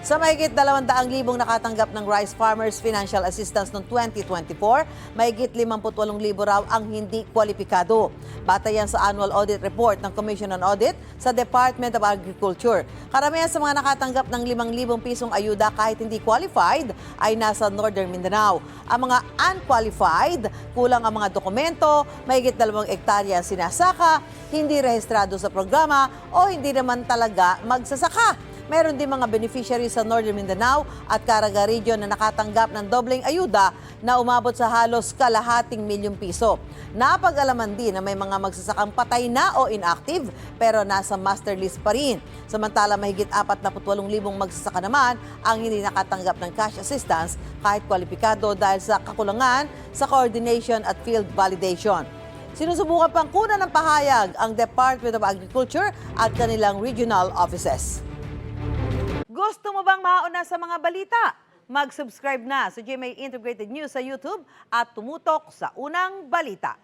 Sa mahigit 200,000 nakatanggap ng Rice Farmers Financial Assistance noong 2024, mahigit 58,000 raw ang hindi kwalipikado. Batay yan sa annual audit report ng Commission on Audit sa Department of Agriculture. Karamihan sa mga nakatanggap ng 5,000 pisong ayuda kahit hindi qualified ay nasa Northern Mindanao. Ang mga unqualified, kulang ang mga dokumento, mahigit 2 hektarya ang sinasaka, hindi rehistrado sa programa o hindi naman talaga magsasaka. Meron din mga beneficiaries sa Northern Mindanao at Caraga Region na nakatanggap ng dobleng ayuda na umabot sa halos kalahating milyong piso. Napag-alaman din na may mga magsasakang patay na o inactive pero nasa master list pa rin. Samantala mahigit 48,000 magsasaka naman ang hindi nakatanggap ng cash assistance kahit kwalipikado dahil sa kakulangan sa coordination at field validation. Sinusubukan pang kunan ng pahayag ang Department of Agriculture at kanilang regional offices. Gusto mo bang mauna sa mga balita? Mag-subscribe na sa GMA Integrated News sa YouTube at tumutok sa unang balita.